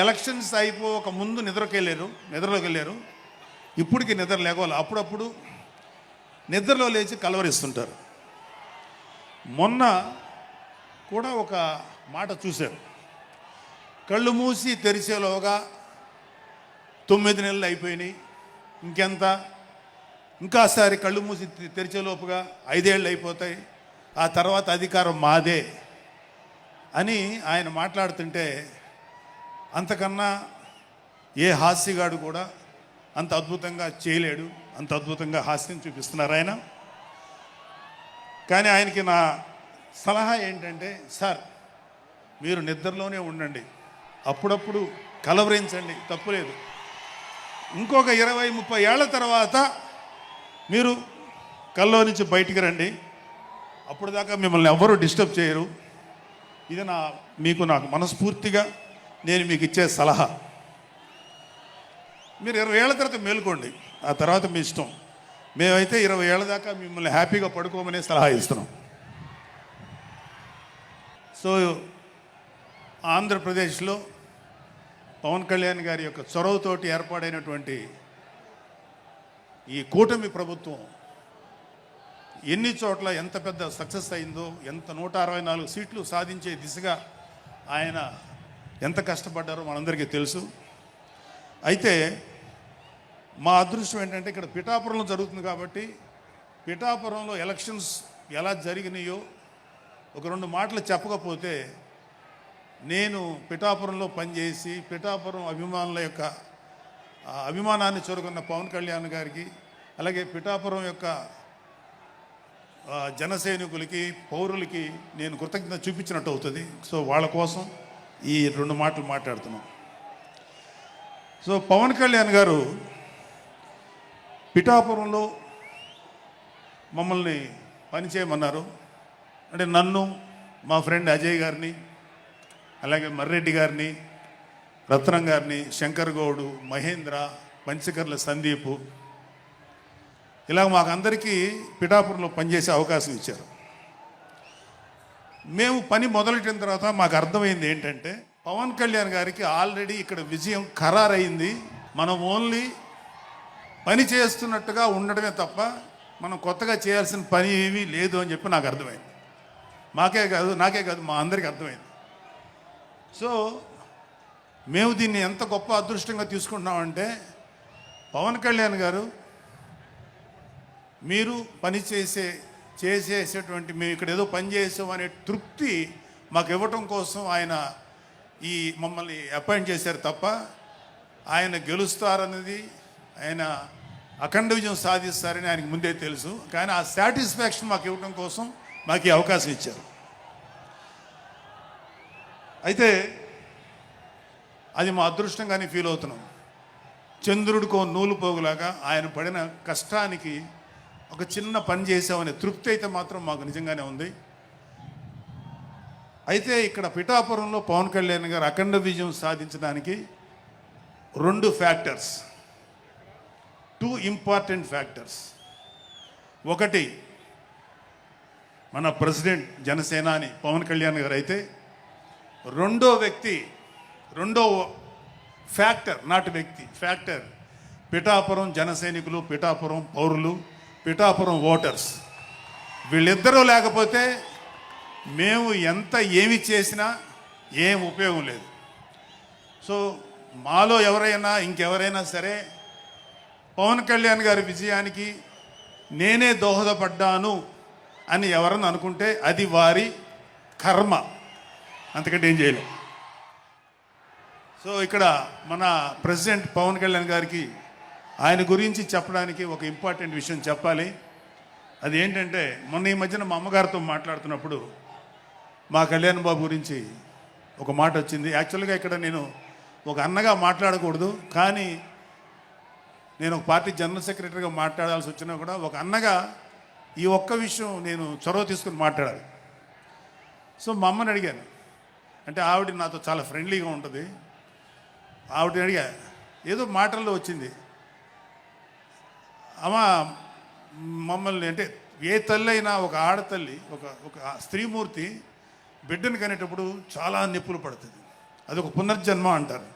Elections అయిపోక ముందు నిద్రలోకి వెళ్ళారు. ఇప్పటికి నిద్ర లేవాలి. అప్పుడప్పుడు నిద్రలో లేచి కలవరిస్తుంటారు. మొన్న కూడా ఒక మాట చూశారు. కళ్ళు మూసి తెరిచేలోగా 9 నెలలు అయిపోయినాయి, ఇంకెంత, ఇంకాసారి కళ్ళు మూసి తెరిచేలోపుగా 5 ఏళ్ళు అయిపోతాయి, ఆ తర్వాత అధికారం మాదే అని ఆయన మాట్లాడుతుంటే అంతకన్నా ఏ హాస్యగాడు కూడా అంత అద్భుతంగా చేయలేడు. అంత అద్భుతంగా హాస్యం చూపిస్తున్నారు ఆయన. కానీ ఆయనకి నా సలహా ఏంటంటే, సార్ మీరు నిద్రలోనే ఉండండి, అప్పుడప్పుడు కలవరించండి, తప్పులేదు. ఇంకొక 20-30 ఏళ్ల తర్వాత మీరు కల్లో నుంచి బయటికి రండి, అప్పుడు దాకా మిమ్మల్ని ఎవ్వరూ డిస్టర్బ్ చేయరు. ఇది నాకు మనస్ఫూర్తిగా నేను మీకు ఇచ్చే సలహా. మీరు 20 ఏళ్ల తర్వాత మేలుకోండి, ఆ తర్వాత మీ ఇష్టం. మేమైతే 20 ఏళ్ల దాకా మిమ్మల్ని హ్యాపీగా పడుకోమనే సలహా ఇస్తున్నాం. సో ఆంధ్రప్రదేశ్లో పవన్ కళ్యాణ్ గారి యొక్క చొరవతోటి ఏర్పాడైనటువంటి ఈ కూటమి ప్రభుత్వం ఎన్ని చోట్ల ఎంత పెద్ద సక్సెస్ అయిందో, ఎంత 164 సీట్లు సాధించే దిశగా ఆయన ఎంత కష్టపడ్డారో మనందరికీ తెలుసు. అయితే మా అదృష్టం ఏంటంటే ఇక్కడ పిఠాపురంలో జరుగుతుంది కాబట్టి పిఠాపురంలో ఎలక్షన్స్ ఎలా జరిగినాయో ఒక 2 మాటలు చెప్పకపోతే, నేను పిఠాపురంలో పనిచేసి పిఠాపురం అభిమానుల యొక్క అభిమానాన్ని చూరుకున్న పవన్ కళ్యాణ్ గారికి, అలాగే పిఠాపురం యొక్క జనసైనికులకి, పౌరులకి నేను కృతజ్ఞత చూపించినట్టు అవుతుంది. సో వాళ్ళ కోసం ఈ 2 మాటలు మాట్లాడుతున్నాం. సో పవన్ కళ్యాణ్ గారు పిఠాపురంలో మమ్మల్ని పనిచేయమన్నారు. అంటే నన్ను, మా ఫ్రెండ్ అజయ్ గారిని, అలాగే మర్రెడ్డి గారిని, రత్నం గారిని, శంకర్ గౌడు, మహేంద్ర, పంచకర్ల సందీపు, ఇలా మాకందరికీ పిఠాపురంలో పనిచేసే అవకాశం ఇచ్చారు. మేము పని మొదలెట్టిన తర్వాత మాకు అర్థమైంది ఏంటంటే, పవన్ కళ్యాణ్ గారికి ఆల్రెడీ ఇక్కడ విజయం ఖరారైంది. మనం ఓన్లీ పని చేస్తున్నట్టుగా ఉండడమే తప్ప మనం కొత్తగా చేయాల్సిన పని ఏమీ లేదు అని చెప్పి నాకు అర్థమైంది. నాకే కాదు మా అందరికీ అర్థమైంది. సో మేము దీన్ని ఎంత గొప్ప అదృష్టంగా తీసుకుంటున్నామంటే, పవన్ కళ్యాణ్ గారు మీరు పని చేసేటువంటి మేము ఇక్కడ ఏదో పని చేసాం అనే తృప్తి మాకు ఇవ్వటం కోసం ఆయన మమ్మల్ని అపాయింట్ చేశారు తప్ప ఆయన గెలుస్తారన్నది, ఆయన అఖండ విజయం సాధిస్తారని ఆయనకు ముందే తెలుసు. కానీ ఆ సాటిస్ఫాక్షన్ మాకు ఇవ్వటం కోసం మాకు ఈ అవకాశం ఇచ్చారు. అయితే అది మా అదృష్టంగానే ఫీల్ అవుతున్నాం. చంద్రుడికో నూలు పోగులాగా ఆయన పడిన కష్టానికి ఒక చిన్న పని చేసామనే తృప్తి అయితే మాత్రం మాకు నిజంగానే ఉంది. అయితే ఇక్కడ పిఠాపురంలో పవన్ కళ్యాణ్ గారు అఖండ విజయం సాధించడానికి 2 ఫ్యాక్టర్స్, 2 ఇంపార్టెంట్ ఫ్యాక్టర్స్. ఒకటి మన ప్రెసిడెంట్ జనసేనాని పవన్ కళ్యాణ్ గారు అయితే, రెండో ఫ్యాక్టర్, నాట్ వ్యక్తి, ఫ్యాక్టర్ పిఠాపురం జనసైనికులు, పిఠాపురం పౌరులు, పిఠాపురం ఓటర్స్. వీళ్ళిద్దరూ లేకపోతే మేము ఏమి చేసినా ఏం ఉపయోగం లేదు. సో మాలో ఇంకెవరైనా సరే పవన్ కళ్యాణ్ గారి విజయానికి నేనే దోహదపడ్డాను అని ఎవరన్నా అనుకుంటే అది వారి కర్మ, అంతకంటే ఏం చేయలేం. సో ఇక్కడ మన ప్రెసిడెంట్ పవన్ కళ్యాణ్ గారికి ఆయన గురించి చెప్పడానికి ఒక ఇంపార్టెంట్ విషయం చెప్పాలి. అది ఏంటంటే, మొన్న ఈ మధ్యన మా అమ్మగారితో మాట్లాడుతున్నప్పుడు మా కళ్యాణ్ బాబు గురించి ఒక మాట వచ్చింది. యాక్చువల్గా ఇక్కడ నేను ఒక అన్నగా మాట్లాడకూడదు, కానీ నేను ఒక పార్టీ జనరల్ సెక్రటరీగా మాట్లాడాల్సి వచ్చినా కూడా ఒక అన్నగా ఈ ఒక్క విషయం నేను చొరవ తీసుకుని మాట్లాడాలి. సో మా అమ్మని అడిగాను. అంటే ఆవిడ నాతో చాలా ఫ్రెండ్లీగా ఉంటుంది. ఆవిడని అడిగా, ఏదో మాటల్లో వచ్చింది, అమ్మ మమ్మల్ని, అంటే ఏ తల్లి అయినా, ఒక ఆడతల్లి, ఒక స్త్రీమూర్తి బిడ్డను కనేటప్పుడు చాలా నొప్పులు పడుతుంది, అదొక పునర్జన్మ అంటారు.